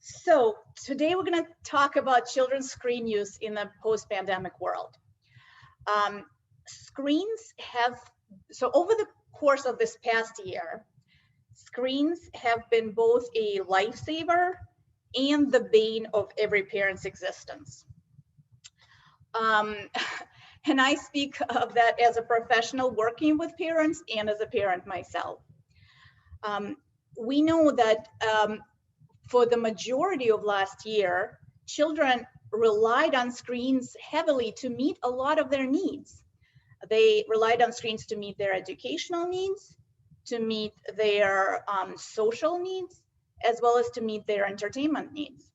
So today we're going to talk about children's screen use in the post-pandemic world. Screens have, so over the course of this past year, screens have been both a lifesaver and the bane of every parent's existence. And I speak of that as a professional working with parents and as a parent myself. We know that for the majority of last year, children relied on screens heavily to meet a lot of their needs. They relied on screens to meet their educational needs, to meet their social needs, as well as to meet their entertainment needs.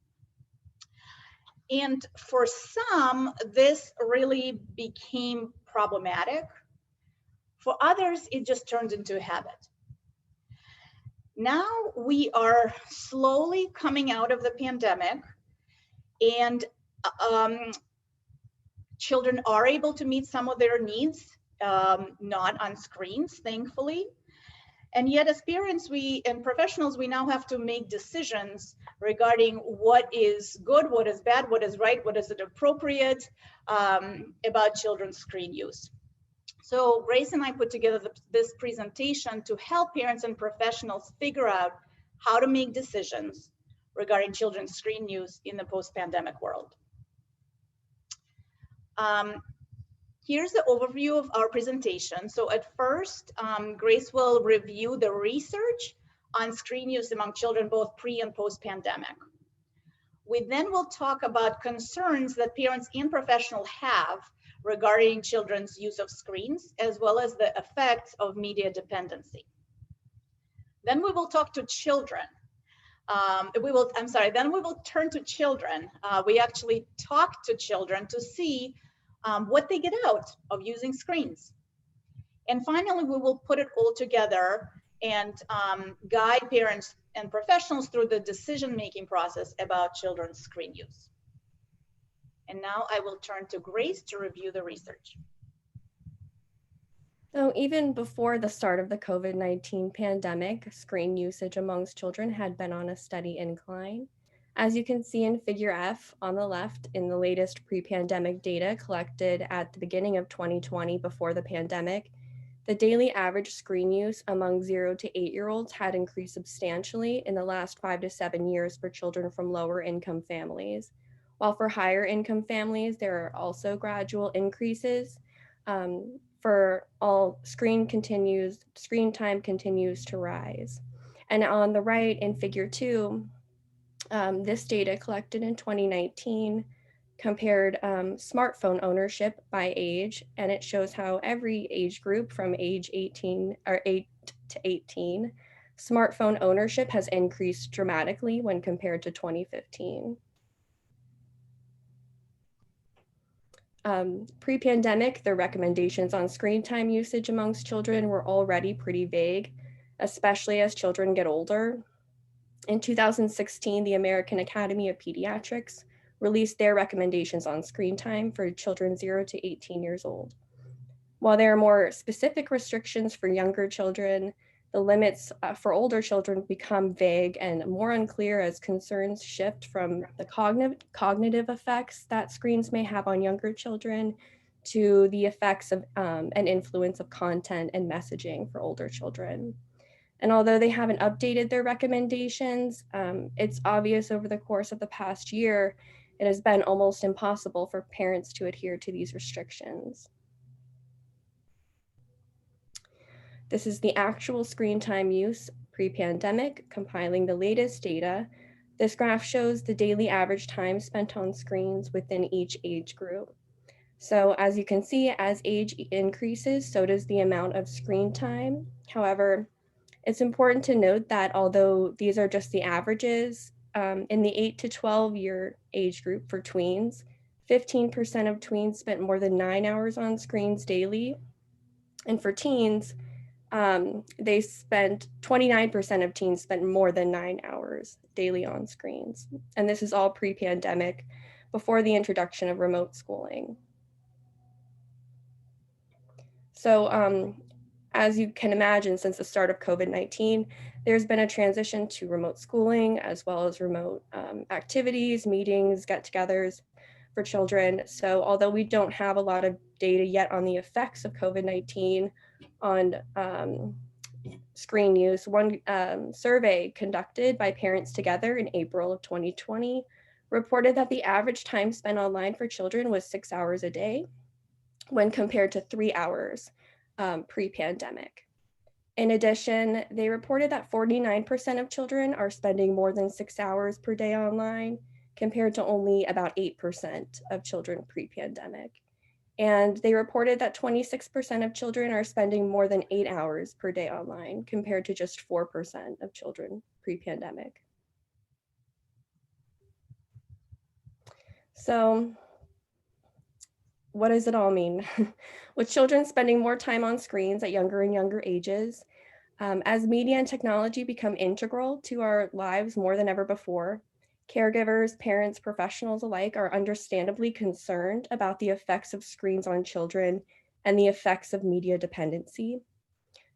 And for some, this really became problematic. For others, it just turned into a habit. Now we are slowly coming out of the pandemic, and children are able to meet some of their needs, not on screens, thankfully. And yet as parents and professionals, we now have to make decisions regarding what is good, what is bad, what is right, what is appropriate about children's screen use. So Grace and I put together this presentation to help parents and professionals figure out how to make decisions regarding children's screen use in the post-pandemic world. Here's the overview of our presentation. So at first, Grace will review the research on screen use among children both pre and post-pandemic. We then will talk about concerns that parents and professionals have regarding children's use of screens, as well as the effects of media dependency. Then we will talk to children. Then we will turn to children. We actually talk to children to see what they get out of using screens. And finally, we will put it all together and guide parents and professionals through the decision-making process about children's screen use. And now I will turn to Grace to review the research. So even before the start of the COVID-19 pandemic, screen usage amongst children had been on a steady incline. As you can see in figure F on the left in the latest pre-pandemic data collected at the beginning of 2020 before the pandemic, the daily average screen use among 0 to 8-year-olds had increased substantially in the last 5 to 7 years for children from lower income families. While for higher income families, there are also gradual increases. For all, screen time continues to rise. And on the right in figure 2, this data collected in 2019 compared smartphone ownership by age, and it shows how every age group from age 8 to 18, smartphone ownership has increased dramatically when compared to 2015. Pre-pandemic, the recommendations on screen time usage amongst children were already pretty vague, especially as children get older. In 2016, the American Academy of Pediatrics released their recommendations on screen time for children 0 to 18 years old. While there are more specific restrictions for younger children, the limits for older children become vague and more unclear as concerns shift from the cognitive effects that screens may have on younger children to the effects of and influence of content and messaging for older children. And although they haven't updated their recommendations, it's obvious over the course of the past year, it has been almost impossible for parents to adhere to these restrictions. This is the actual screen time use pre-pandemic, compiling the latest data. This graph shows the daily average time spent on screens within each age group. So as you can see, as age increases, so does the amount of screen time. However, it's important to note that although these are just the averages, in the 8 to 12 year age group for tweens, 15% of tweens spent more than 9 hours on screens daily. And for teens, 29% of teens spent more than 9 hours daily on screens. And this is all pre-pandemic, before the introduction of remote schooling. So As you can imagine, since the start of COVID-19, there's been a transition to remote schooling as well as remote activities, meetings, get-togethers for children. So although we don't have a lot of data yet on the effects of COVID-19 on screen use, one survey conducted by Parents Together in April of 2020 reported that the average time spent online for children was 6 hours a day when compared to 3 hours pre-pandemic. In addition, they reported that 49% of children are spending more than 6 hours per day online, compared to only about 8% of children pre-pandemic. And they reported that 26% of children are spending more than 8 hours per day online, compared to just 4% of children pre-pandemic. So, what does it all mean? With children spending more time on screens at younger and younger ages, as media and technology become integral to our lives more than ever before, caregivers, parents, professionals alike are understandably concerned about the effects of screens on children and the effects of media dependency.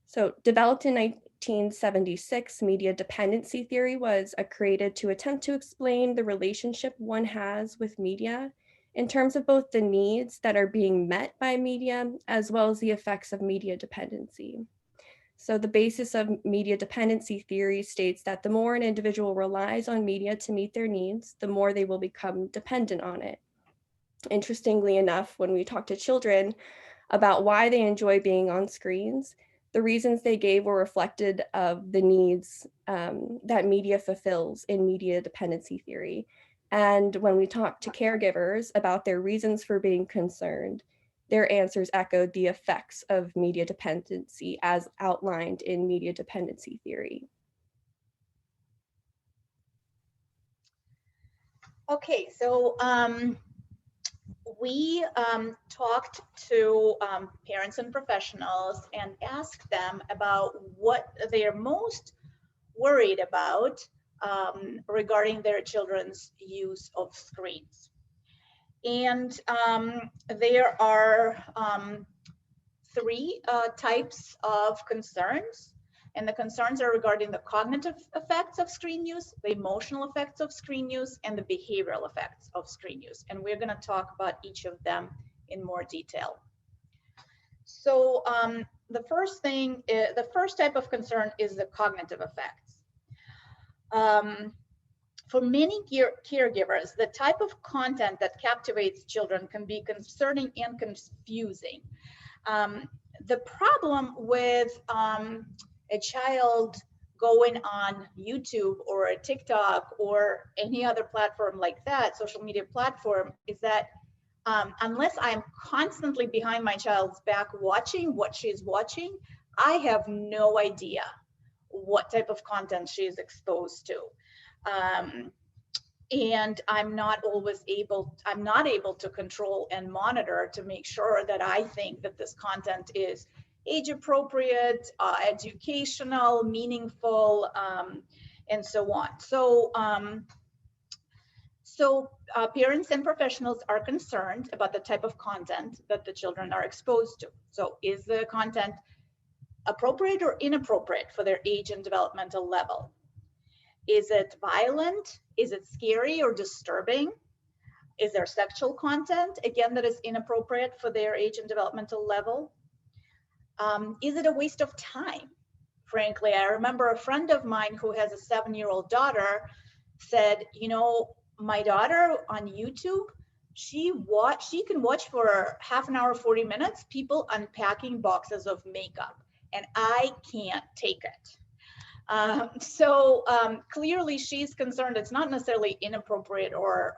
So, developed in 1976, media dependency theory was created to attempt to explain the relationship one has with media in terms of both the needs that are being met by media as well as the effects of media dependency. So the basis of media dependency theory states that the more an individual relies on media to meet their needs, the more they will become dependent on it. Interestingly enough, when we talk to children about why they enjoy being on screens, the reasons they gave were reflected of the needs that media fulfills in media dependency theory. And when we talk to caregivers about their reasons for being concerned, their answers echoed the effects of media dependency as outlined in media dependency theory. Okay, so we talked to parents and professionals and asked them about what they're most worried about regarding their children's use of screens. And there are three types of concerns. And the concerns are regarding the cognitive effects of screen use, the emotional effects of screen use, and the behavioral effects of screen use. And we're going to talk about each of them in more detail. So the first type of concern is the cognitive effects. For many caregivers, the type of content that captivates children can be concerning and confusing. The problem with a child going on YouTube or a TikTok or any other platform like that, social media platform, is that unless I'm constantly behind my child's back watching what she's watching, I have no idea what type of content she is exposed to. And I'm not able to control and monitor to make sure that I think that this content is age appropriate, educational, meaningful, and so on. So, parents and professionals are concerned about the type of content that the children are exposed to. So is the content appropriate or inappropriate for their age and developmental level? Is it violent? Is it scary or disturbing? Is there sexual content, again, that is inappropriate for their age and developmental level? Is it a waste of time? Frankly, I remember a friend of mine who has a 7-year-old daughter said, you know, my daughter on YouTube, she can watch for half an hour, 40 minutes, people unpacking boxes of makeup, and I can't take it. So clearly she's concerned. It's not necessarily inappropriate or,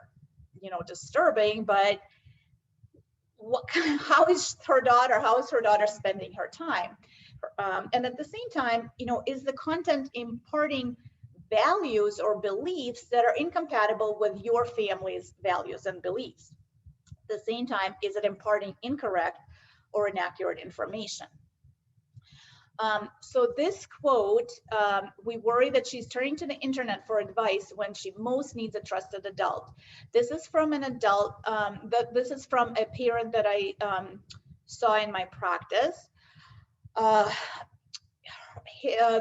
you know, disturbing, but how is her daughter spending her time? And at the same time, you know, is the content imparting values or beliefs that are incompatible with your family's values and beliefs? At the same time, is it imparting incorrect or inaccurate information? So this quote, we worry that she's turning to the internet for advice when she most needs a trusted adult. This is from an adult, this is from a parent that I saw in my practice.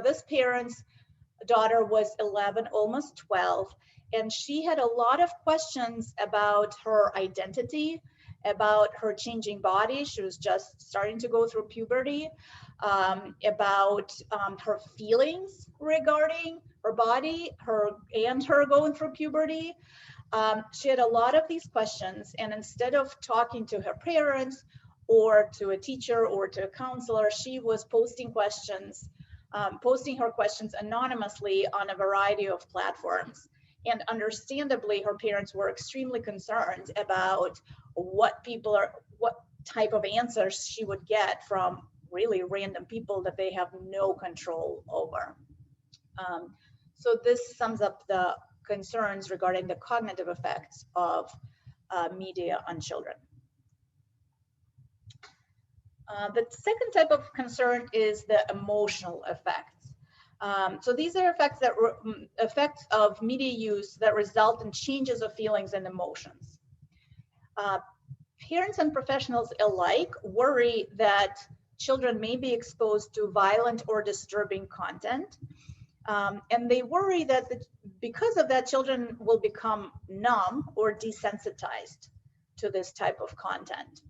This parent's daughter was 11, almost 12, and she had a lot of questions about her identity, about her changing body. She was just starting to go through puberty, about her feelings regarding her body, her going through puberty. She had a lot of these questions, and instead of talking to her parents or to a teacher or to a counselor, she was posting her questions anonymously on a variety of platforms. And understandably, her parents were extremely concerned about what type of answers she would get from really random people that they have no control over. So this sums up the concerns regarding the cognitive effects of media on children. The second type of concern is the emotional effects. So these are effects of media use that result in changes of feelings and emotions. Parents and professionals alike worry that children may be exposed to violent or disturbing content. And they worry that because of that, children will become numb or desensitized to this type of content.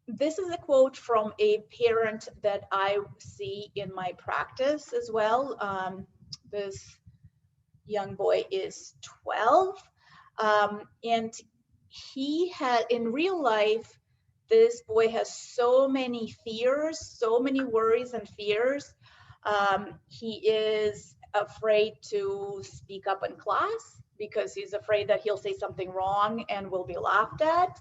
This is a quote from a parent that I see in my practice as well. This young boy is 12, and he had, in real life, this boy has so many fears, so many worries and fears. He is afraid to speak up in class because he's afraid that he'll say something wrong and will be laughed at.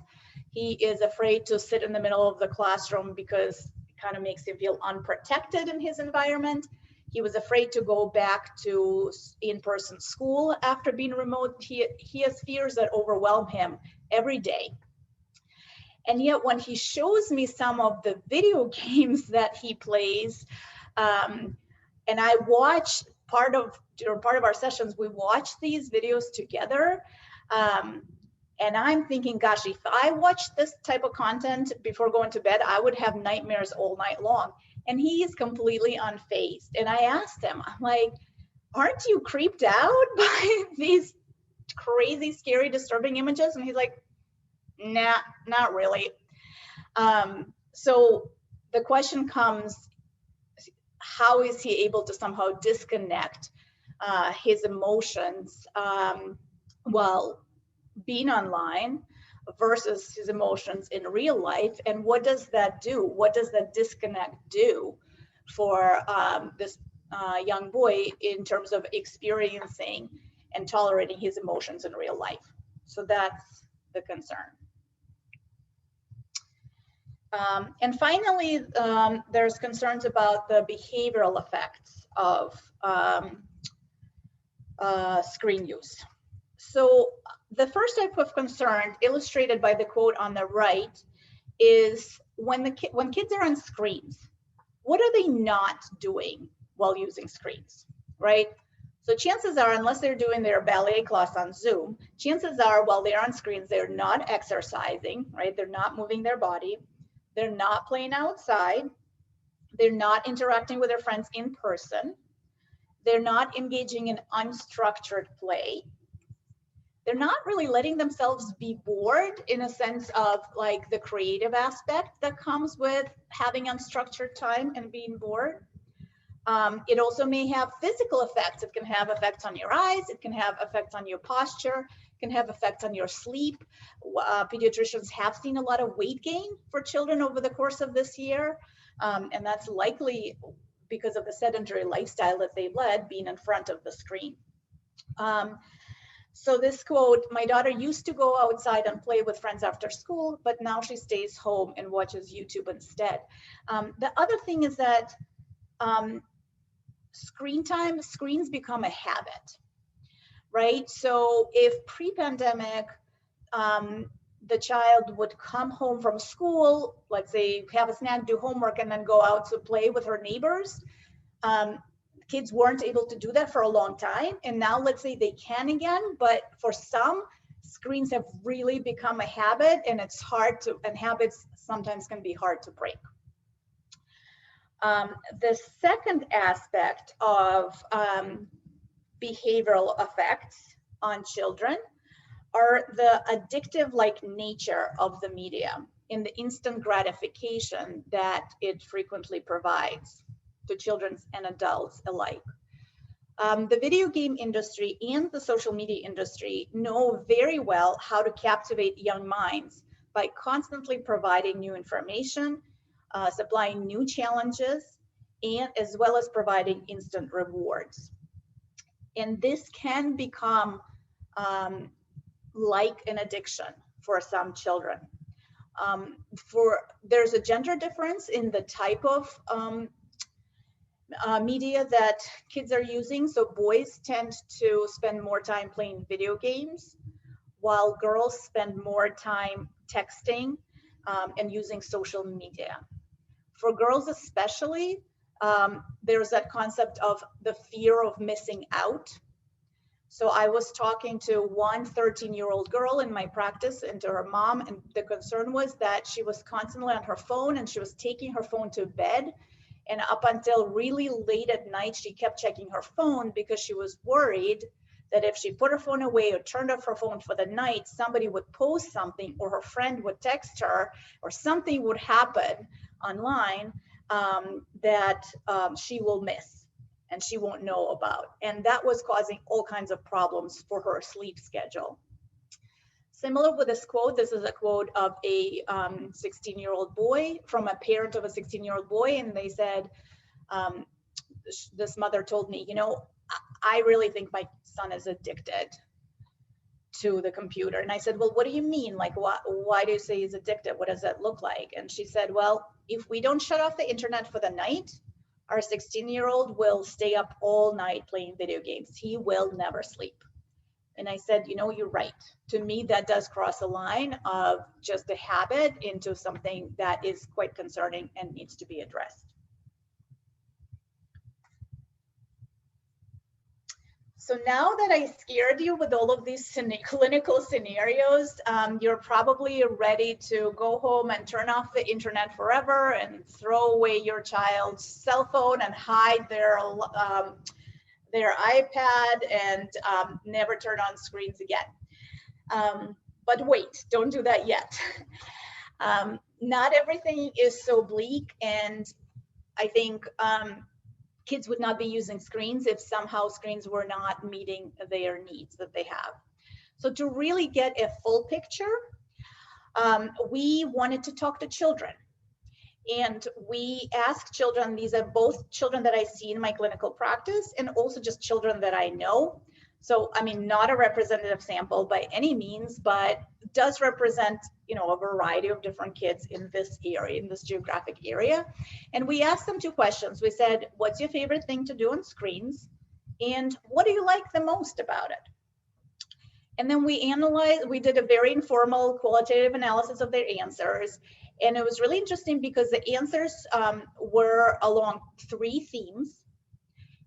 He is afraid to sit in the middle of the classroom because it kind of makes him feel unprotected in his environment. He was afraid to go back to in-person school after being remote. He has fears that overwhelm him every day. And yet when he shows me some of the video games that he plays, and I watch part of our sessions, we watch these videos together. And I'm thinking, gosh, if I watched this type of content before going to bed, I would have nightmares all night long. And he is completely unfazed. And I asked him, I'm like, aren't you creeped out by these crazy, scary, disturbing images? And he's like, nah, not really. So the question comes, how is he able to somehow disconnect his emotions while being online versus his emotions in real life? And what does that do? What does that disconnect do for this young boy in terms of experiencing and tolerating his emotions in real life? So that's the concern. And finally, there's concerns about the behavioral effects of screen use. So the first type of concern, illustrated by the quote on the right, is when kids are on screens, what are they not doing while using screens, right? So chances are, unless they're doing their ballet class on Zoom, chances are while they're on screens, they're not exercising, right? They're not moving their body. They're not playing outside. They're not interacting with their friends in person. They're not engaging in unstructured play. They're not really letting themselves be bored in a sense of like the creative aspect that comes with having unstructured time and being bored. It also may have physical effects. It can have effects on your eyes. It can have effects on your posture. It can have effects on your sleep. Pediatricians have seen a lot of weight gain for children over the course of this year. And that's likely because of the sedentary lifestyle that they've led, being in front of the screen. So this quote, my daughter used to go outside and play with friends after school, but now she stays home and watches YouTube instead. The other thing is that screens become a habit, right? So if pre-pandemic, the child would come home from school, let's say have a snack, do homework, and then go out to play with her neighbors, kids weren't able to do that for a long time. And now let's say they can again, but for some, screens have really become a habit, and it's hard to, and habits sometimes can be hard to break. The second aspect of behavioral effects on children are the addictive-like nature of the media and the instant gratification that it frequently provides to children and adults alike. The video game industry and the social media industry know very well how to captivate young minds by constantly providing new information, supplying new challenges, and as well as providing instant rewards. And this can become like an addiction for some children. There's a gender difference in the type of media that kids are using. So boys tend to spend more time playing video games, while girls spend more time texting and using social media. For girls especially, there's that concept of the fear of missing out. So I was talking to one 13-year-old girl in my practice and to her mom, and the concern was that she was constantly on her phone and she was taking her phone to bed. And up until really late at night, she kept checking her phone because she was worried that if she put her phone away or turned off her phone for the night, somebody would post something or her friend would text her or something would happen online that she will miss and she won't know about. And that was causing all kinds of problems for her sleep schedule. Similar with this quote, this is a quote of a 16-year-old boy from a parent of a 16-year-old boy. And they said, this mother told me, you know, I really think my son is addicted to the computer. And I said, well, what do you mean? Like, why do you say he's addicted? What does that look like? And she said, well, if we don't shut off the internet for the night, our 16-year-old will stay up all night playing video games. He will never sleep. And I said, you know, you're right. To me, that does cross a line of just a habit into something that is quite concerning and needs to be addressed. So now that I scared you with all of these clinical scenarios, you're probably ready to go home and turn off the internet forever and throw away your child's cell phone and hide their iPad and never turn on screens again. But wait, don't do that yet. Not everything is so bleak, and I think kids would not be using screens if somehow screens were not meeting their needs that they have. So to really get a full picture, we wanted to talk to children. And we ask children, these are both children that I see in my clinical practice and also just children that I know. So, I mean, not a representative sample by any means, but does represent, you know, a variety of different kids in this area, in this geographic area. And we asked them two questions. We said, what's your favorite thing to do on screens? And what do you like the most about it? And then we did a very informal qualitative analysis of their answers. And it was really interesting because the answers were along three themes.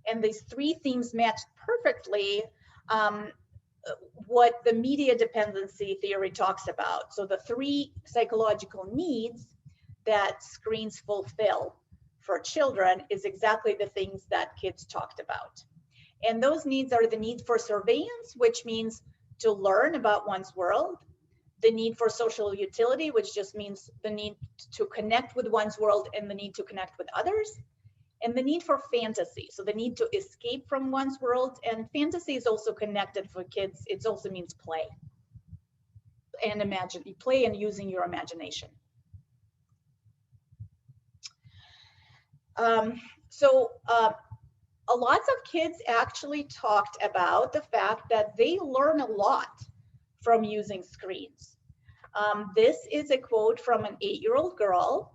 And these three themes matched perfectly what the media dependency theory talks about. So the three psychological needs that screens fulfill for children is exactly the things that kids talked about. And those needs are the need for surveillance, which means to learn about one's world, the need for social utility, which just means the need to connect with one's world and the need to connect with others, and the need for fantasy, so the need to escape from one's world. And fantasy is also connected for kids. It also means play and play and using your imagination. Lots of kids actually talked about the fact that they learn a lot from using screens. This is a quote from an 8-year-old girl,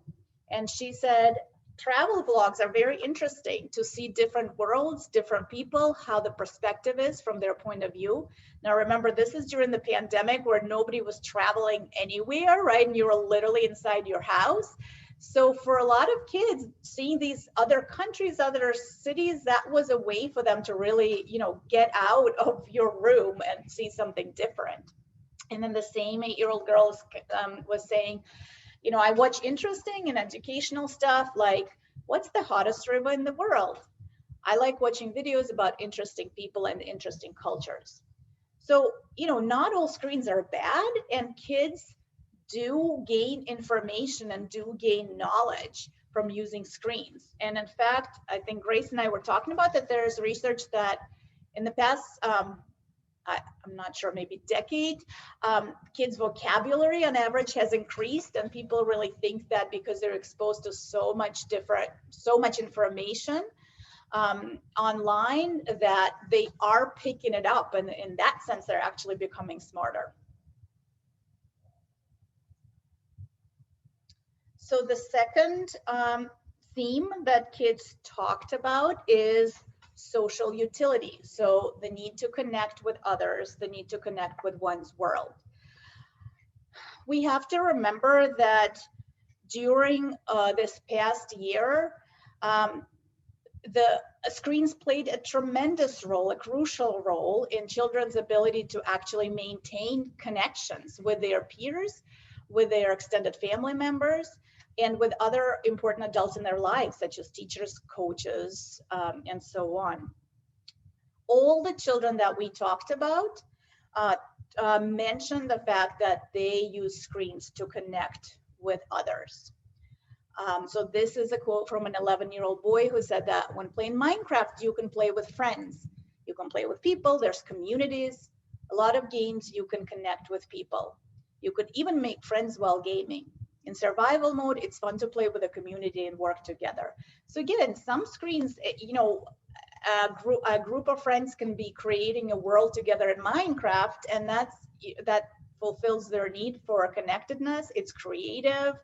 and she said, travel vlogs are very interesting to see different worlds, different people, how the perspective is from their point of view. Now, remember, this is during the pandemic where nobody was traveling anywhere, right? And you were literally inside your house. So for a lot of kids, seeing these other countries, other cities, that was a way for them to really, you know, get out of your room and see something different. And then the same 8-year-old girl was saying, you know, I watch interesting and educational stuff like What's the hottest river in the world? I like watching videos about interesting people and interesting cultures. So, not all screens are bad, and kids do gain information and do gain knowledge from using screens. And in fact, I think Grace and I were talking about that there's research that in the past, I'm not sure, maybe decade, kids' vocabulary on average has increased, and people really think that because they're exposed to so much information online, that they are picking it up, and in that sense, they're actually becoming smarter. So the second theme that kids talked about is social utility. So the need to connect with others, the need to connect with one's world. We have to remember that during this past year, the screens played a tremendous role, a crucial role in children's ability to actually maintain connections with their peers, with their extended family members, and with other important adults in their lives, such as teachers, coaches, and so on. All the children that we talked about mentioned the fact that they use screens to connect with others. So this is a quote from an 11-year-old boy who said that when playing Minecraft, you can play with friends, you can play with people, there's communities, a lot of games you can connect with people. You could even make friends while gaming. In survival mode, it's fun to play with a community and work together. So again, some screens, a group of friends can be creating a world together in Minecraft, and that fulfills their need for connectedness. It's creative,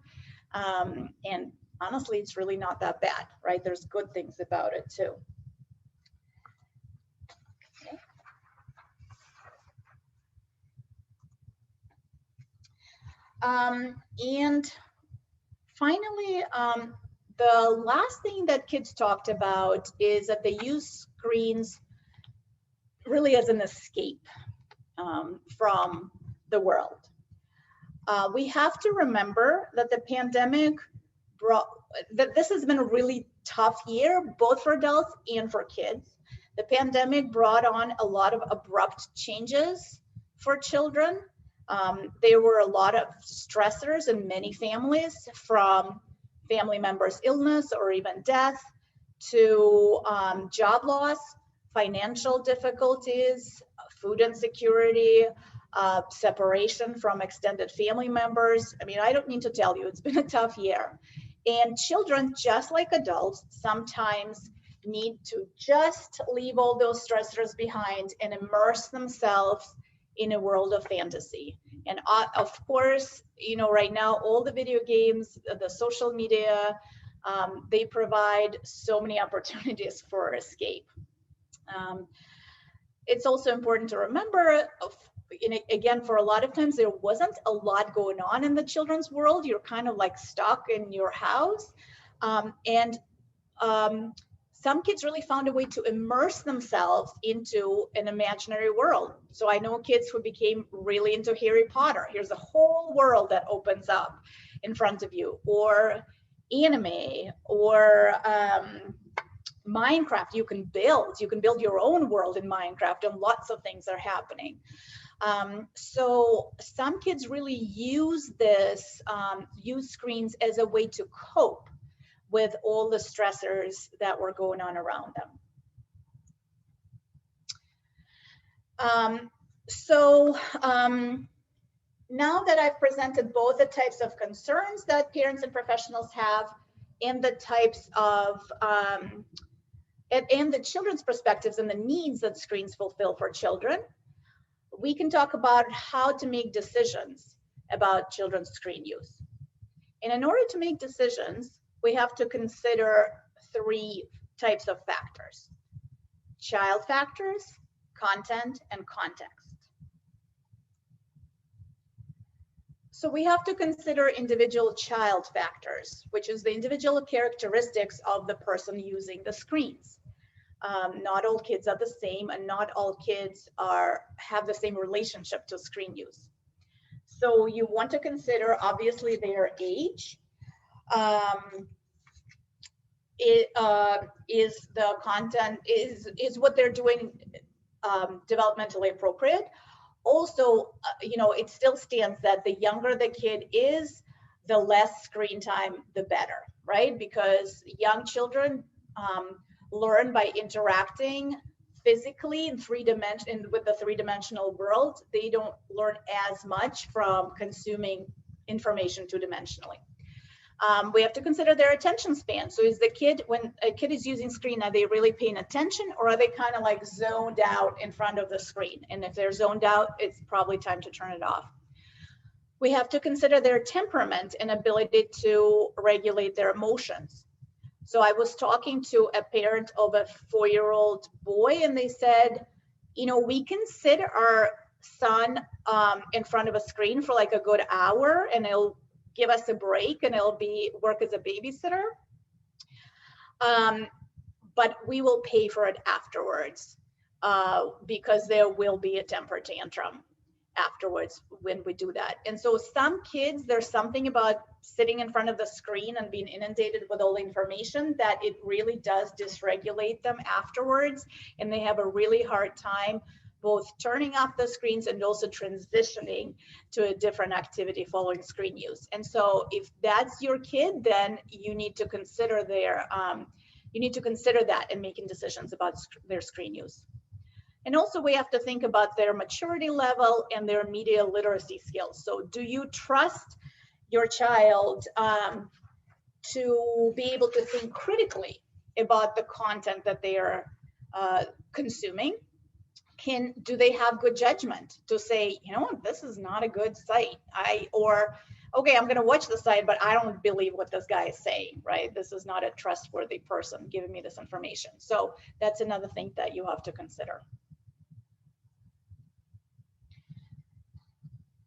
and honestly, it's really not that bad, right? There's good things about it too. Okay. And finally, the last thing that kids talked about is that they use screens really as an escape from the world. We have to remember that the pandemic that this has been a really tough year, both for adults and for kids. The pandemic brought on a lot of abrupt changes for children. There were a lot of stressors in many families, from family members' illness or even death to job loss, financial difficulties, food insecurity, separation from extended family members. I mean, I don't need to tell you, it's been a tough year. And children, just like adults, sometimes need to just leave all those stressors behind and immerse themselves in a world of fantasy. And of course, right now, all the video games, the social media, they provide so many opportunities for escape. It's also important to remember, again, for a lot of times, there wasn't a lot going on in the children's world. You're kind of like stuck in your house. Some kids really found a way to immerse themselves into an imaginary world. So I know kids who became really into Harry Potter. Here's a whole world that opens up in front of you, or anime, or Minecraft. You can build your own world in Minecraft, and lots of things are happening. So some kids really use screens as a way to cope with all the stressors that were going on around them. Now that I've presented both the types of concerns that parents and professionals have, and the types of and the children's perspectives and the needs that screens fulfill for children, we can talk about how to make decisions about children's screen use. And in order to make decisions, we have to consider three types of factors: child factors, content, and context. So we have to consider individual child factors, which is the individual characteristics of the person using the screens. Not all kids are the same, and not all kids have the same relationship to screen use. So you want to consider, obviously, their age, is the content, is what they're doing developmentally appropriate? Also, it still stands that the younger the kid is, the less screen time, the better, right? Because young children learn by interacting physically in with the three-dimensional world. They don't learn as much from consuming information two-dimensionally. We have to consider their attention span. So is the kid, when a kid is using screen, are they really paying attention, or are they kind of like zoned out in front of the screen? And if they're zoned out, it's probably time to turn it off. We have to consider their temperament and ability to regulate their emotions. So I was talking to a parent of a 4-year-old boy, and they said, we can sit our son in front of a screen for like a good hour, and it'll give us a break, and it'll work as a babysitter. But we will pay for it afterwards because there will be a temper tantrum afterwards when we do that. And so some kids, there's something about sitting in front of the screen and being inundated with all the information that it really does dysregulate them afterwards, and they have a really hard time both turning off the screens and also transitioning to a different activity following screen use. And so if that's your kid, then you need to consider that in making decisions about their screen use. And also we have to think about their maturity level and their media literacy skills. So do you trust your child to be able to think critically about the content that they are consuming? Do they have good judgment to say, this is not a good site, okay, I'm going to watch the site, but I don't believe what this guy is saying, right? This is not a trustworthy person giving me this information. So that's another thing that you have to consider.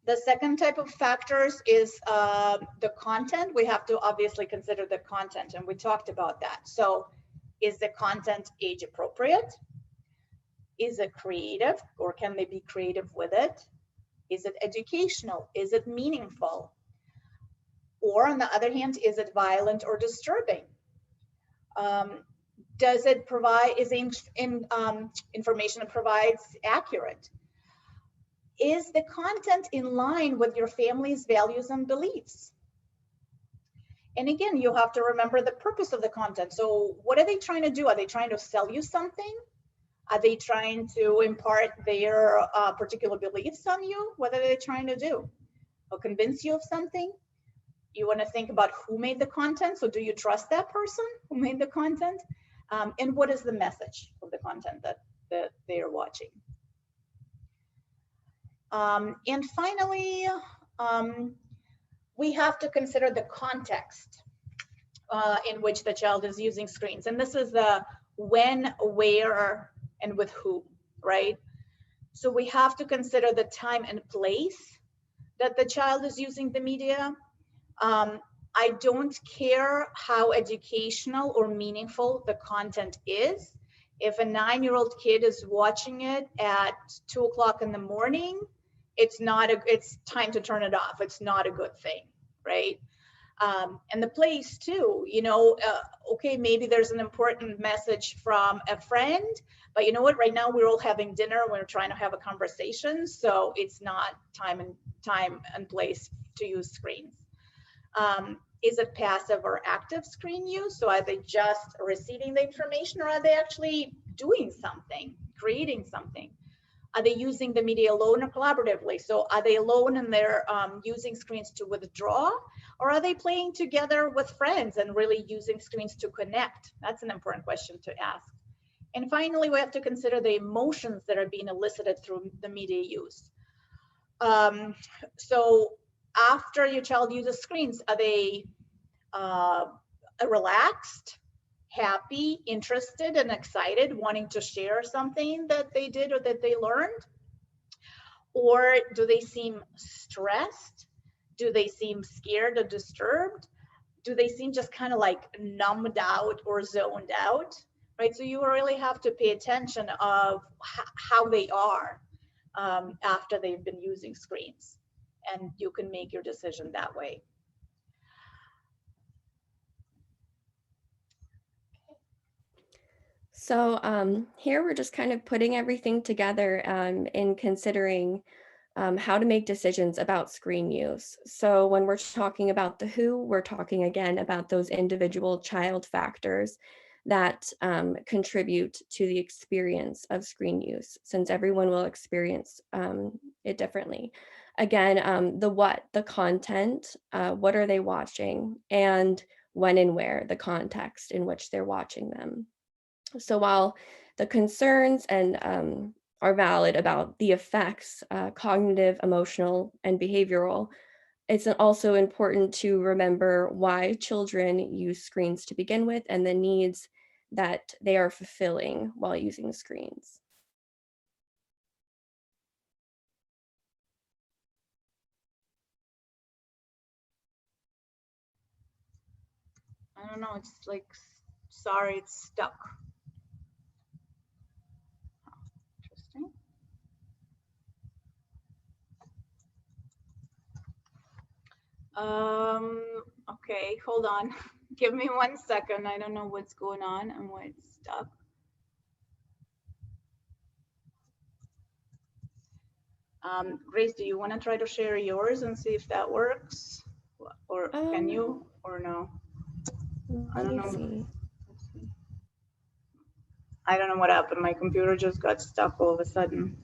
The second type of factors is the content. We have to obviously consider the content, and we talked about that. So is the content age appropriate? Is it creative, or can they be creative with it? Is it educational? Is it meaningful? Or on the other hand, is it violent or disturbing? Does it provide, is information it provides accurate? Is the content in line with your family's values and beliefs? And again, you have to remember the purpose of the content. So what are they trying to do? Are they trying to sell you something? Are they trying to impart their particular beliefs on you? What are they trying to do? Or convince you of something? You want to think about who made the content. So do you trust that person who made the content? And what is the message of the content that they are watching? And finally, we have to consider the context in which the child is using screens. And this is the when, where, and with whom, right? So we have to consider the time and place that the child is using the media. I don't care how educational or meaningful the content is. If a 9-year-old kid is watching it at 2 o'clock in the morning, it's time to turn it off. It's not a good thing, right? And the place too, okay, maybe there's an important message from a friend, but you know what, right now we're all having dinner, we're trying to have a conversation, so it's not time and place to use screens. Is it passive or active screen use? So are they just receiving the information, or are they actually doing something, creating something? Are they using the media alone or collaboratively? So are they alone and they're using screens to withdraw, or are they playing together with friends and really using screens to connect? That's an important question to ask. And finally, we have to consider the emotions that are being elicited through the media use. So after your child uses screens, are they relaxed, happy, interested, and excited, wanting to share something that they did or that they learned? Or do they seem stressed? Do they seem scared or disturbed? Do they seem just kind of like numbed out or zoned out, right? So you really have to pay attention of how they are after they've been using screens, and you can make your decision that way. So here we're just kind of putting everything together in considering how to make decisions about screen use. So when we're talking about the who, we're talking again about those individual child factors that contribute to the experience of screen use, since everyone will experience it differently. Again, the what, the content, what are they watching, and when and where, the context in which they're watching them. So while the concerns and are valid about the effects, cognitive, emotional, and behavioral, it's also important to remember why children use screens to begin with and the needs that they are fulfilling while using screens. I don't know, it's like, sorry, it's stuck. Interesting. Okay, hold on. Give me 1 second. I don't know what's going on and why it's stuck. Grace, do you want to try to share yours and see if that works? Or can you, or no? I don't know. See. I don't know what happened. My computer just got stuck all of a sudden.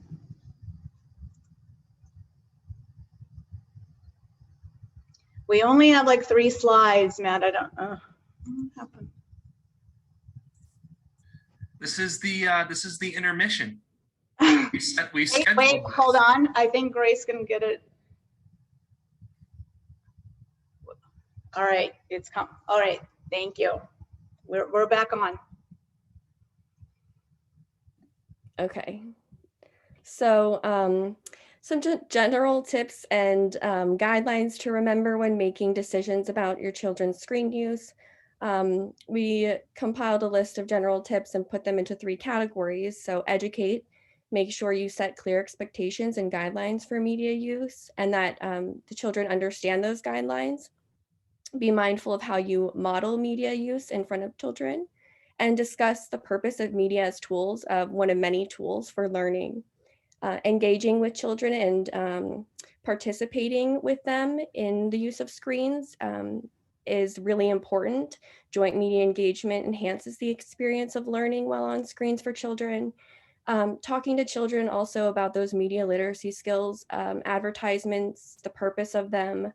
We only have like 3 slides, Matt. I don't know what happened. This is the intermission. We Wait, scheduled this. hold on. I think Grace can get it. All right, it's come. All right, thank you. We're back on. Okay. So some general tips and guidelines to remember when making decisions about your children's screen use. We compiled a list of general tips and put them into 3 categories. So educate, make sure you set clear expectations and guidelines for media use and that the children understand those guidelines. Be mindful of how you model media use in front of children and discuss the purpose of media as tools, of one of many tools for learning. Engaging with children and participating with them in the use of screens is really important. Joint media engagement enhances the experience of learning while on screens for children. Talking to children also about those media literacy skills, advertisements, the purpose of them,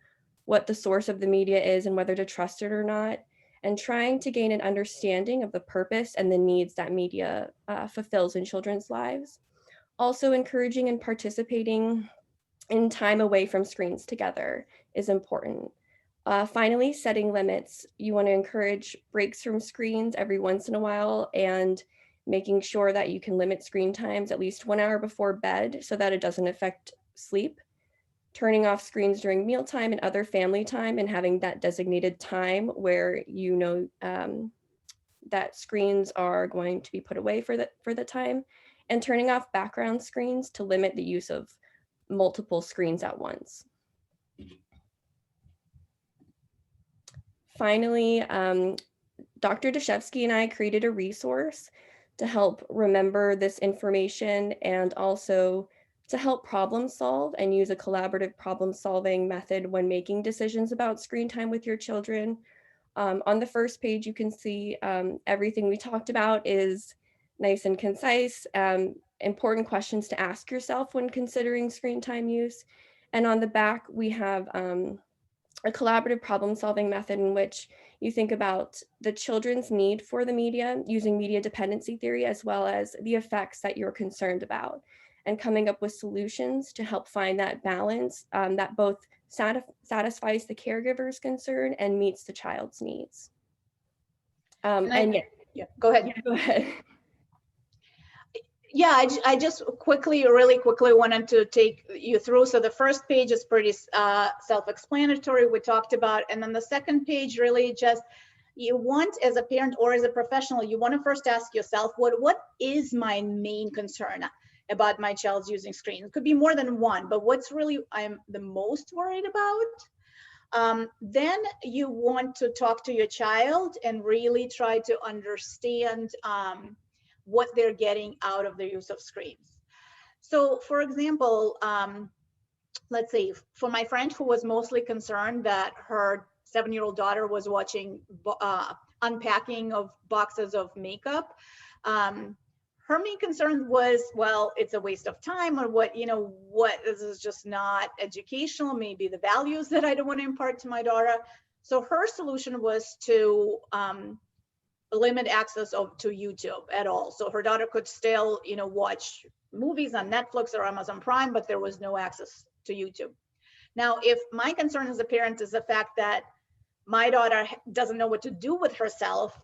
what the source of the media is and whether to trust it or not, and trying to gain an understanding of the purpose and the needs that media fulfills in children's lives. Also encouraging and participating in time away from screens together is important. Finally, setting limits. You want to encourage breaks from screens every once in a while and making sure that you can limit screen times at least 1 hour before bed so that it doesn't affect sleep. Turning off screens during mealtime and other family time and having that designated time where you know that screens are going to be put away for the time, and turning off background screens to limit the use of multiple screens at once. Finally, Dr. Dashevsky and I created a resource to help remember this information and also to help problem solve and use a collaborative problem solving method when making decisions about screen time with your children. On the first page, you can see everything we talked about is nice and concise, important questions to ask yourself when considering screen time use. And on the back, we have a collaborative problem solving method in which you think about the children's need for the media using media dependency theory, as well as the effects that you're concerned about, and coming up with solutions to help find that balance that both satisfies the caregiver's concern and meets the child's needs. Go ahead. Yeah, go ahead. Yeah, I just really quickly wanted to take you through. So the first page is pretty self-explanatory, we talked about. And then the second page really just, you want as a parent or as a professional, you want to first ask yourself, what is my main concern about my child's using screens? It could be more than one, but what's really I'm the most worried about? Then you want to talk to your child and really try to understand what they're getting out of the use of screens. So for example, let's say for my friend who was mostly concerned that her 7-year-old daughter was watching unpacking of boxes of makeup, her main concern was, well, it's a waste of time, or what this is just not educational, maybe the values that I don't want to impart to my daughter. So her solution was to limit access to YouTube at all. So her daughter could still, watch movies on Netflix or Amazon Prime, but there was no access to YouTube. Now, if my concern as a parent is the fact that my daughter doesn't know what to do with herself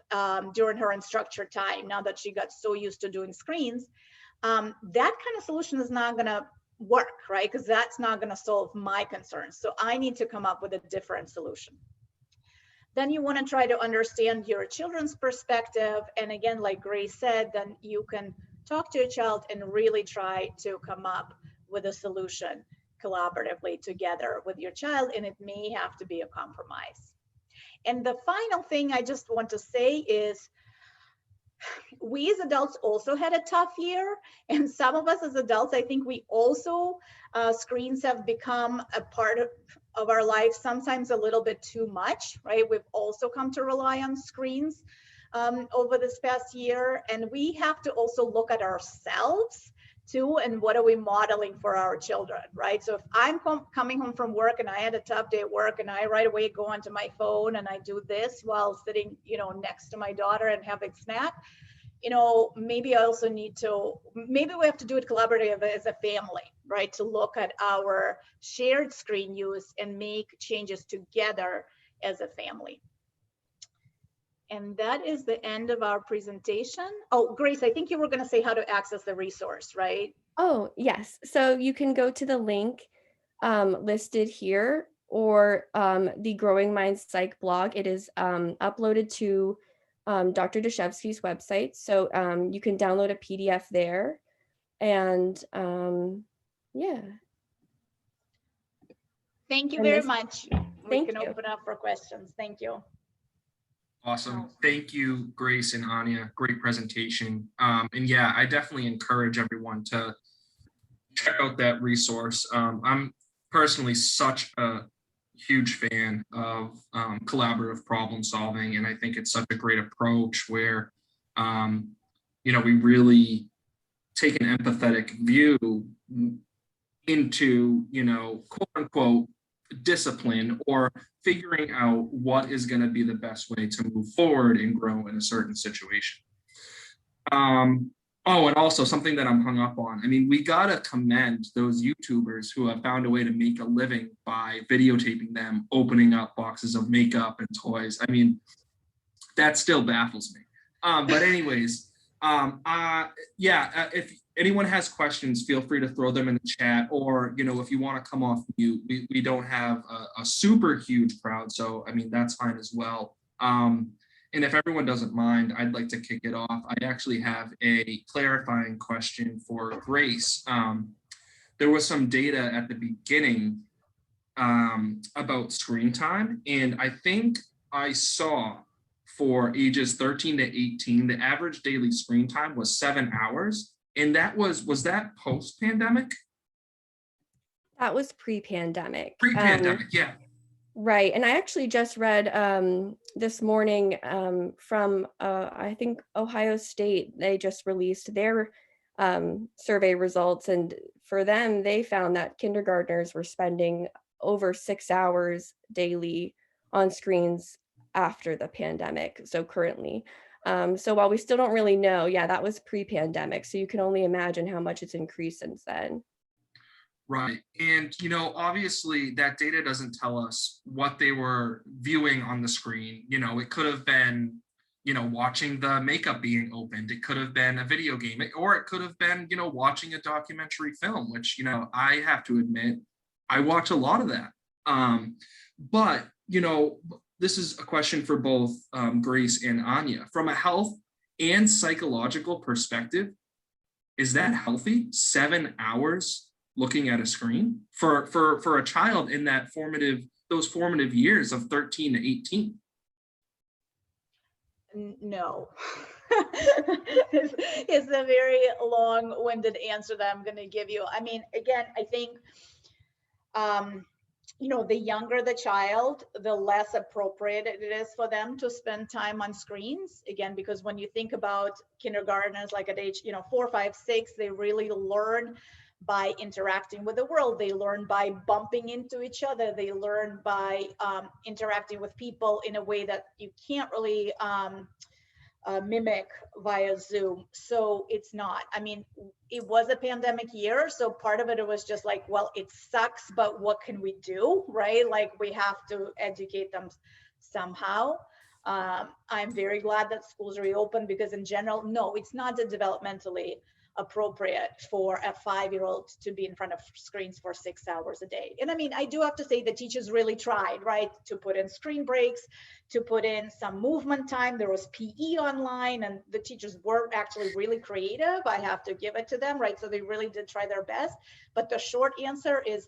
during her unstructured time, now that she got so used to doing screens, that kind of solution is not going to work, right? Because that's not going to solve my concerns. So I need to come up with a different solution. Then you want to try to understand your children's perspective. And again, like Grace said, then you can talk to your child and really try to come up with a solution collaboratively together with your child. And it may have to be a compromise. And the final thing I just want to say is, we as adults also had a tough year. And some of us as adults, I think we also, screens have become a part of our life, sometimes a little bit too much, right? We've also come to rely on screens over this past year. And we have to also look at ourselves too, and what are we modeling for our children, right? So if I'm coming home from work and I had a tough day at work and I right away go onto my phone and I do this while sitting, next to my daughter and having snack, maybe I also need to, maybe we have to do it collaboratively as a family, right? To look at our shared screen use and make changes together as a family. And that is the end of our presentation. Oh, Grace, I think you were going to say how to access the resource, right? Oh, yes. So you can go to the link listed here, or the Growing Minds Psych blog. It is uploaded to Dr. Dashevsky's website. So you can download a PDF there. And yeah. Thank you very much. We can you. open up for questions. Thank you. Awesome. Thank you, Grace and Anya. Great presentation. And yeah, I definitely encourage everyone to check out that resource. I'm personally such a huge fan of collaborative problem solving. And I think it's such a great approach where, we really take an empathetic view into, quote unquote, discipline, or figuring out what is going to be the best way to move forward and grow in a certain situation. Oh, and also something that I'm hung up on. I mean, we got to commend those YouTubers who have found a way to make a living by videotaping them opening up boxes of makeup and toys. I mean, that still baffles me. But anyways, if anyone has questions, feel free to throw them in the chat, or, if you want to come off mute, we don't have a super huge crowd. So, I mean, that's fine as well. And if everyone doesn't mind, I'd like to kick it off. I actually have a clarifying question for Grace. There was some data at the beginning about screen time, and I think I saw for ages 13 to 18, the average daily screen time was 7 hours. And that was that post-pandemic? That was pre-pandemic. Pre-pandemic, yeah. Right. And I actually just read this morning from, I think, Ohio State. They just released their survey results. And for them, they found that kindergartners were spending over 6 hours daily on screens after the pandemic. So currently. So while we still don't really know, yeah, that was pre-pandemic. So you can only imagine how much it's increased since then. Right. And, obviously that data doesn't tell us what they were viewing on the screen. It could have been, watching the makeup being opened. It could have been a video game, or it could have been, watching a documentary film, which, I have to admit, I watch a lot of that. But, this is a question for both Grace and Anya. From a health and psychological perspective, is that healthy? 7 hours looking at a screen for a child in those formative years of 13 to 18? No. is a very long-winded answer that I'm going to give you. I mean, again, I think, the younger the child, the less appropriate it is for them to spend time on screens. Again, because when you think about kindergartners, like at age, 4, 5, 6, they really learn by interacting with the world. They learn by bumping into each other. They learn by interacting with people in a way that you can't really mimic via Zoom. So it's not, I mean, it was a pandemic year. So part of it was just like, well, it sucks, but what can we do? Right? Like we have to educate them somehow. I'm very glad that schools reopened because in general, no, it's not developmentally appropriate for a 5-year-old to be in front of screens for 6 hours a day. And I mean, I do have to say the teachers really tried, right, to put in screen breaks, to put in some movement time. There was PE online and the teachers were actually really creative. I have to give it to them, right? So they really did try their best. But the short answer is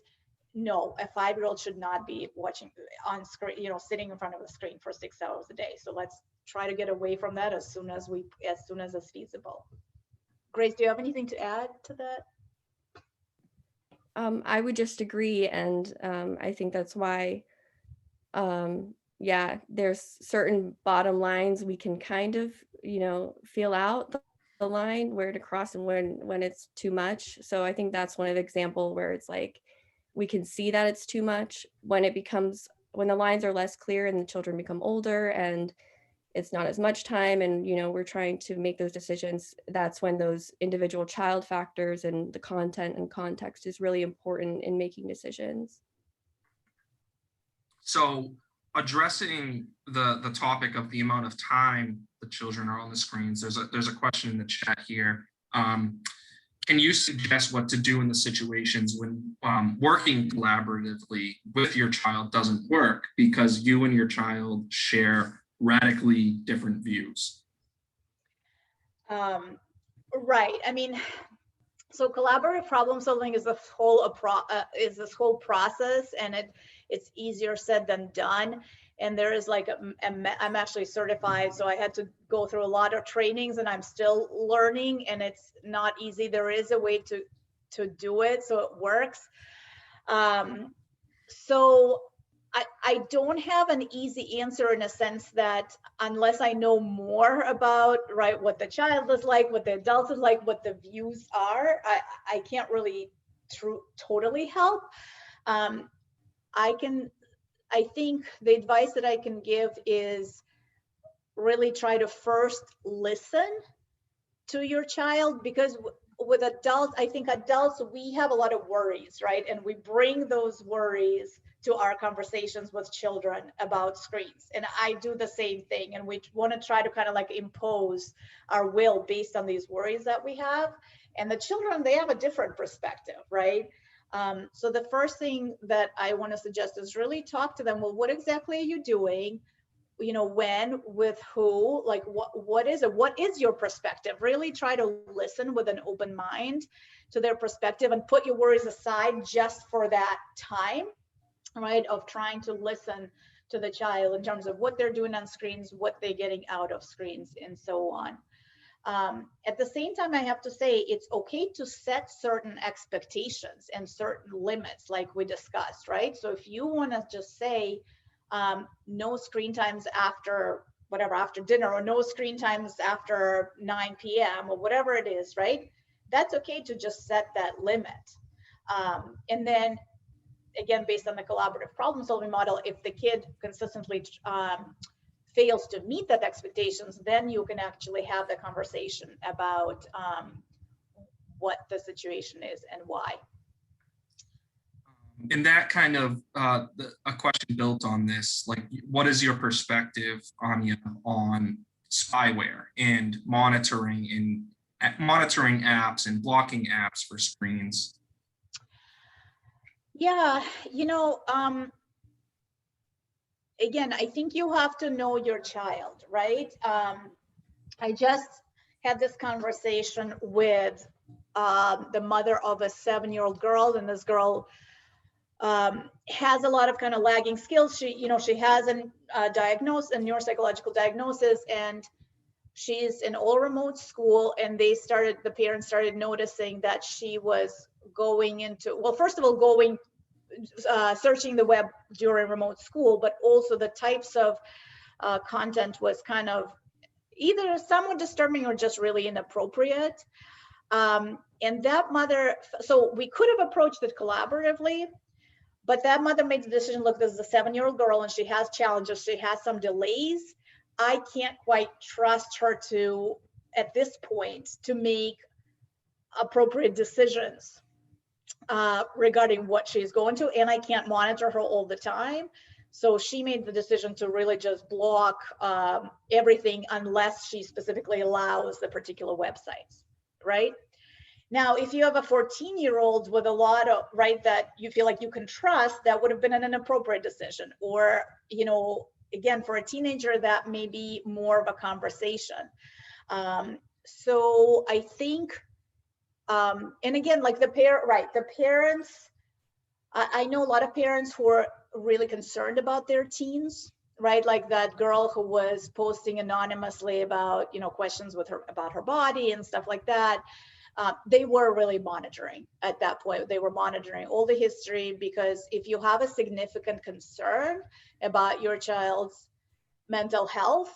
no, a 5-year-old should not be watching on screen, sitting in front of a screen for 6 hours a day. So let's try to get away from that as soon as it's feasible. Grace, do you have anything to add to that? I would just agree. And I think that's why, there's certain bottom lines we can kind of, feel out the line where to cross and when it's too much. So I think that's one of the example where it's like, we can see that it's too much when the lines are less clear and the children become older and it's not as much time and we're trying to make those decisions. That's when those individual child factors and the content and context is really important in making decisions. So addressing the topic of the amount of time the children are on the screens, there's a question in the chat here. Can you suggest what to do in the situations when working collaboratively with your child doesn't work because you and your child share radically different views? Right. I mean, so collaborative problem solving is this whole process, and it's easier said than done. And there is like I'm actually certified, so I had to go through a lot of trainings, and I'm still learning, and it's not easy. There is a way to do it, so it works. So I don't have an easy answer in a sense that unless I know more about, right, what the child is like, what the adult is like, what the views are, I can't really totally help. I think the advice that I can give is really try to first listen to your child, because with adults, I think adults, we have a lot of worries, right? And we bring those worries to our conversations with children about screens. And I do the same thing. And we want to try to kind of like impose our will based on these worries that we have. And the children, they have a different perspective, right? So the first thing that I want to suggest is really talk to them. Well, what exactly are you doing? When, with who, like what is it? What is your perspective? Really try to listen with an open mind to their perspective and put your worries aside just for that time, right? Of trying to listen to the child in terms of what they're doing on screens, what they're getting out of screens, and so on. At the same time, I have to say it's okay to set certain expectations and certain limits like we discussed, right? So if you want to just say, no screen times after dinner, or no screen times after 9 p.m. or whatever it is, right? That's okay to just set that limit. And then again, based on the collaborative problem solving model, if the kid consistently fails to meet that expectations, then you can actually have the conversation about what the situation is and why. And that kind of a question built on this, like, what is your perspective, Anya, on spyware and monitoring apps and blocking apps for screens? Yeah, again, I think you have to know your child, right? I just had this conversation with the mother of a 7-year-old girl, and this girl has a lot of kind of lagging skills. She has a neuropsychological diagnosis, and she's in all remote school, and the parents started noticing that she was going into, well, first of all, searching the web during remote school, but also the types of content was kind of either somewhat disturbing or just really inappropriate. And that mother, so we could have approached it collaboratively, but that mother made the decision, look, this is a 7-year-old girl and she has challenges, she has some delays. I can't quite trust her to, at this point, to make appropriate decisions regarding what she's going to, and I can't monitor her all the time. So she made the decision to really just block everything unless she specifically allows the particular websites, right? Now, if you have a 14-year-old with a lot of, right, that you feel like you can trust, that would have been an inappropriate decision. Or, you know, again, for a teenager, that may be more of a conversation. So I think, and again, like the parents, I know a lot of parents who are really concerned about their teens, right? Like that girl who was posting anonymously about, you know, questions with her about her body and stuff like that. They were really monitoring at that point. They were monitoring all the history, because if you have a significant concern about your child's mental health,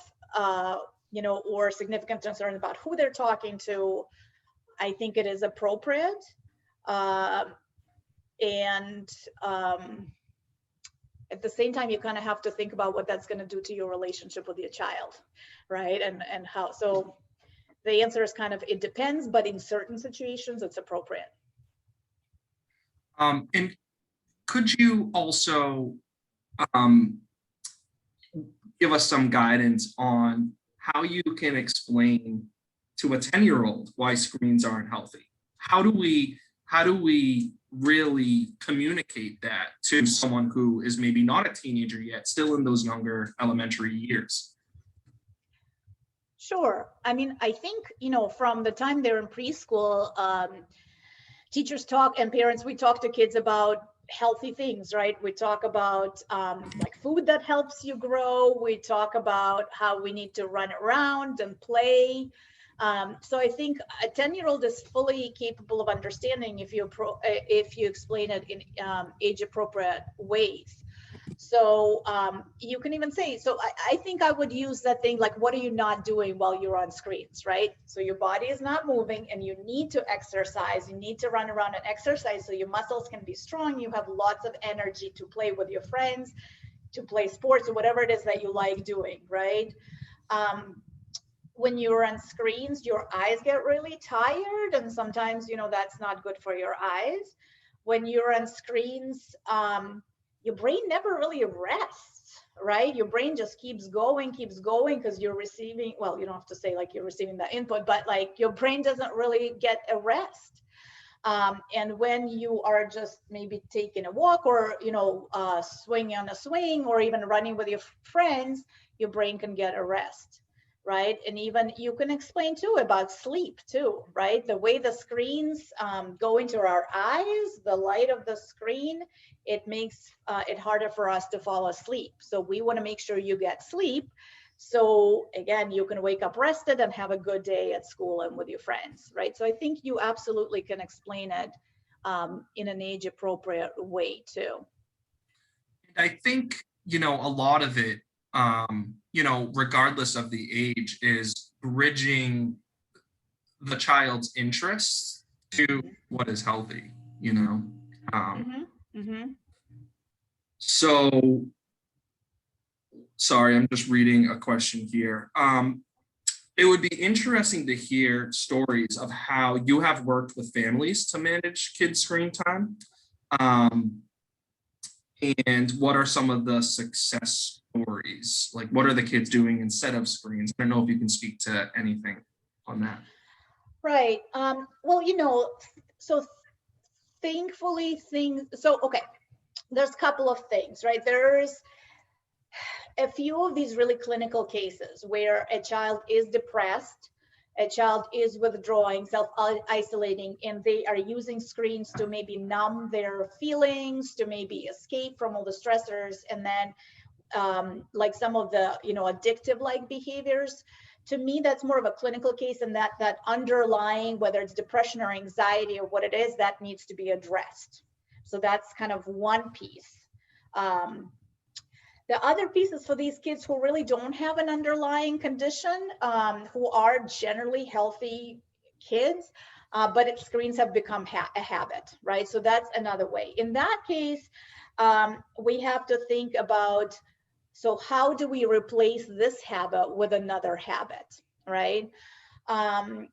you know, or significant concern about who they're talking to, I think it is appropriate. And at the same time, you kind of have to think about what that's going to do to your relationship with your child, right? And how, so the answer is kind of, it depends, but in certain situations, it's appropriate. And could you also give us some guidance on how you can explain to a 10-year-old why screens aren't healthy? How do we really communicate that to someone who is maybe not a teenager yet, still in those younger elementary years? Sure. I mean, I think, you know, from the time they're in preschool, teachers talk and parents, we talk to kids about healthy things, right? We talk about like food that helps you grow. We talk about how we need to run around and play. So I think a 10-year-old is fully capable of understanding if you explain it in age-appropriate ways. So you can even say, so I think I would use that thing like, what are you not doing while you're on screens, right? So your body is not moving and you need to exercise, you need to run around and exercise so your muscles can be strong, you have lots of energy to play with your friends, to play sports or whatever it is that you like doing, right? When you're on screens, your eyes get really tired, and sometimes, you know, that's not good for your eyes. When you're on screens, your brain never really rests, right? Your brain just keeps going because you're receiving, well, you don't have to say like you're receiving the input, but like your brain doesn't really get a rest. And when you are just maybe taking a walk or, you know, swinging on a swing or even running with your friends, your brain can get a rest. Right. And even you can explain too about sleep too, right? The way the screens go into our eyes, the light of the screen, it makes it harder for us to fall asleep. So we want to make sure you get sleep. So again, you can wake up rested and have a good day at school and with your friends, right? So I think you absolutely can explain it in an age appropriate way too. I think, you know, a lot of it, you know, regardless of the age, is bridging the child's interests to what is healthy, you know. So, sorry, I'm just reading a question here. It would be interesting to hear stories of how you have worked with families to manage kids' screen time. And what are some of the success stories? Like, what are the kids doing instead of screens? I don't know if you can speak to anything on that. Right. Well, you know, so thankfully okay, there's a couple of things, right? There's a few of these really clinical cases where a child is depressed, a child is withdrawing, self-isolating, and they are using screens to maybe numb their feelings, to maybe escape from all the stressors, and then like some of the, you know, addictive like behaviors to me, that's more of a clinical case, and that underlying, whether it's depression or anxiety or what it is, that needs to be addressed. So that's kind of one piece. The other piece is for these kids who really don't have an underlying condition, who are generally healthy kids, but screens have become a habit, right? So that's another way. In that case, we have to think about, so how do we replace this habit with another habit, right?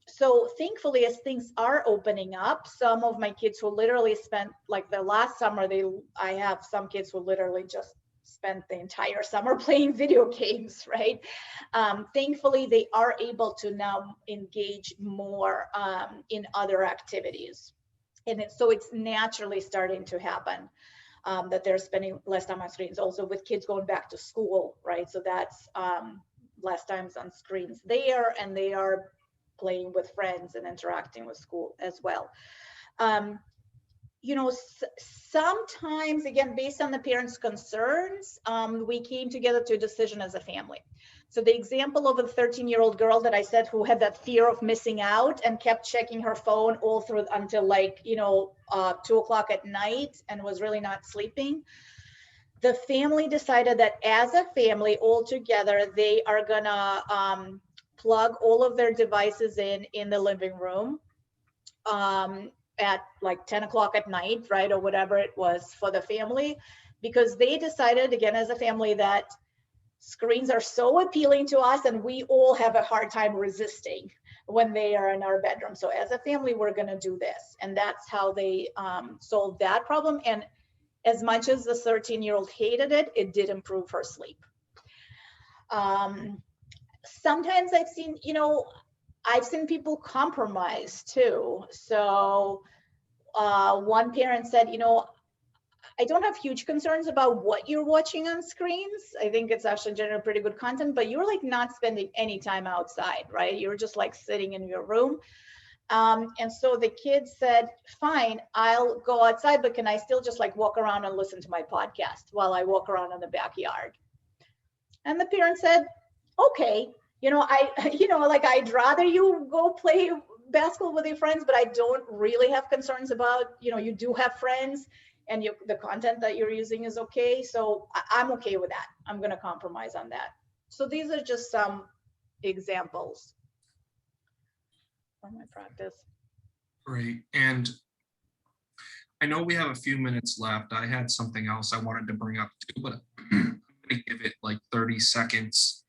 So thankfully, as things are opening up, some of my kids who literally spent, like the last summer, I have some kids who literally just spent the entire summer playing video games, right? Thankfully, they are able to now engage more in other activities. And so it's naturally starting to happen. That they're spending less time on screens. Also with kids going back to school, right? So that's less times on screens there, and they are playing with friends and interacting with school as well. You know, sometimes, again, based on the parents' concerns, we came together to a decision as a family. So the example of a 13-year-old girl that I said who had that fear of missing out and kept checking her phone all through until, like, 2 o'clock at night and was really not sleeping. The family decided that as a family all together, they are gonna plug all of their devices in the living room at like 10 o'clock at night, right? Or whatever it was for the family, because they decided, again, as a family, that screens are so appealing to us and we all have a hard time resisting when they are in our bedroom. So as a family, we're going to do this. And that's how they solved that problem. And as much as the 13-year-old hated it, it did improve her sleep. Sometimes I've seen, people compromise too. So one parent said, I don't have huge concerns about what you're watching on screens. I think it's actually generally pretty good content, but you're like not spending any time outside, right? You're just like sitting in your room. And so the kids said, fine, I'll go outside, but can I still just like walk around and listen to my podcast while I walk around in the backyard? And the parent said, okay, I'd rather you go play basketball with your friends, but I don't really have concerns about, you do have friends and the content that you're using is okay. So I'm okay with that. I'm going to compromise on that. So these are just some examples from my practice. Great. And I know we have a few minutes left. I had something else I wanted to bring up too, but I'm going to give it like 30 seconds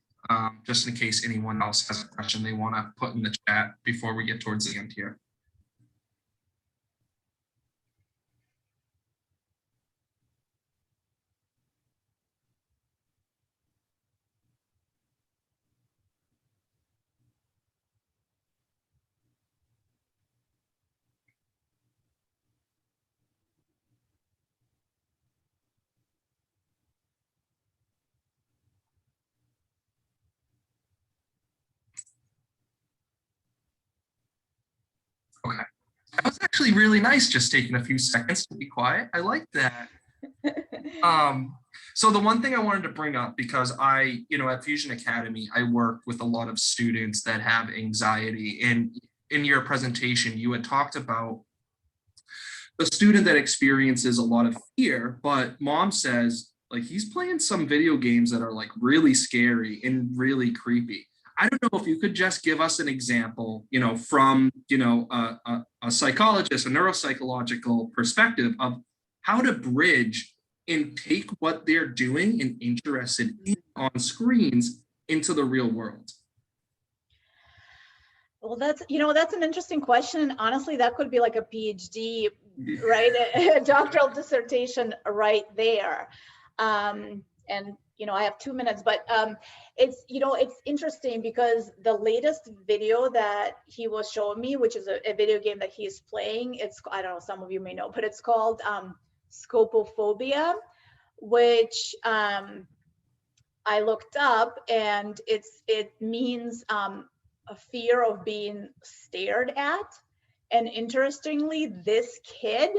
just in case anyone else has a question they want to put in the chat before we get towards the end here. Okay. That was actually really nice, just taking a few seconds to be quiet. I like that. So the one thing I wanted to bring up, because at Fusion Academy, I work with a lot of students that have anxiety. And in your presentation, you had talked about a student that experiences a lot of fear, but mom says, like, he's playing some video games that are like really scary and really creepy. I don't know if you could just give us an example, from, a psychologist, a neuropsychological perspective of how to bridge and take what they're doing and interested in on screens into the real world. Well, that's an interesting question. Honestly, that could be like a PhD, right? A doctoral dissertation right there. And I have 2 minutes, but it's interesting because the latest video that he was showing me, which is a video game that he's playing, I don't know, some of you may know, but it's called Scopophobia, which I looked up, and it means a fear of being stared at. And interestingly, this kid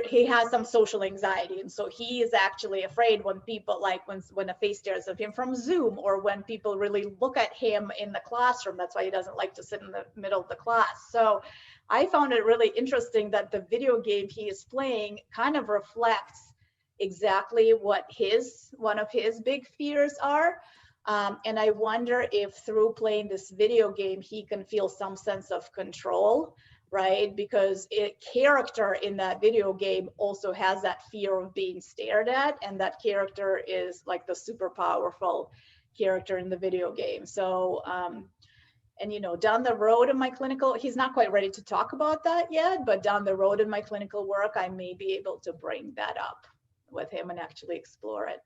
he has some social anxiety, and so he is actually afraid when people, like when a face stares at him from Zoom, or when people really look at him in the classroom. That's why he doesn't like to sit in the middle of the class. So I found it really interesting that the video game he is playing kind of reflects exactly what one of his big fears are. And I wonder if through playing this video game, he can feel some sense of control, right? Because character in that video game also has that fear of being stared at, and that character is like the super powerful character in the video game. So, and down the road in my clinical, he's not quite ready to talk about that yet, but down the road in my clinical work, I may be able to bring that up with him and actually explore it.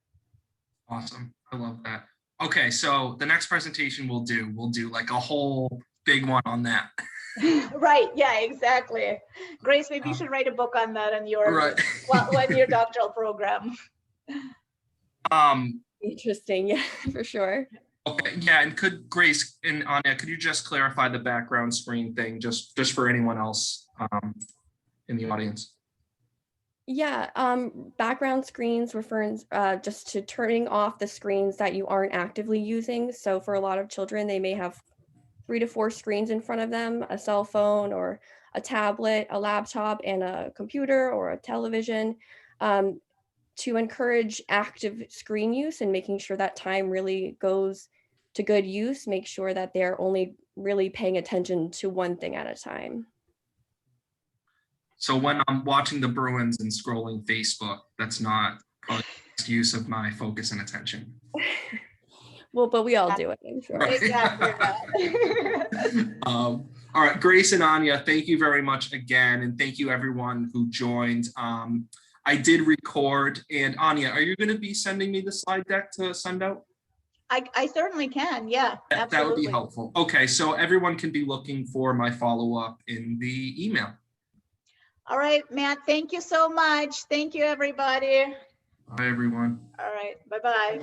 Awesome. I love that. Okay, so the next presentation we'll do like a whole big one on that. Right. Yeah, exactly. Grace, maybe you should write a book on that in your your doctoral program. Interesting. Yeah, for sure. Okay. Yeah. And could Grace and Anya, could you just clarify the background screen thing just for anyone else in the audience? Yeah, background screens refers just to turning off the screens that you aren't actively using. So for a lot of children, they may have 3 to 4 screens in front of them, a cell phone or a tablet, a laptop, and a computer or a television, to encourage active screen use and making sure that time really goes to good use, make sure that they're only really paying attention to one thing at a time. So when I'm watching the Bruins and scrolling Facebook, that's not probably the best use of my focus and attention. Well, but we all do it, I'm sure. Exactly that. All right, Grace and Anya, thank you very much again. And thank you everyone who joined. I did record, and Anya, are you going to be sending me the slide deck to send out? I certainly can. Yeah, absolutely. That would be helpful. Okay, so everyone can be looking for my follow-up in the email. All right, Matt, thank you so much. Thank you, everybody. Bye, everyone. All right, bye-bye.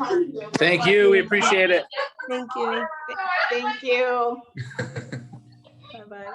Thank you. We appreciate it. Thank you. Thank you. Bye-bye.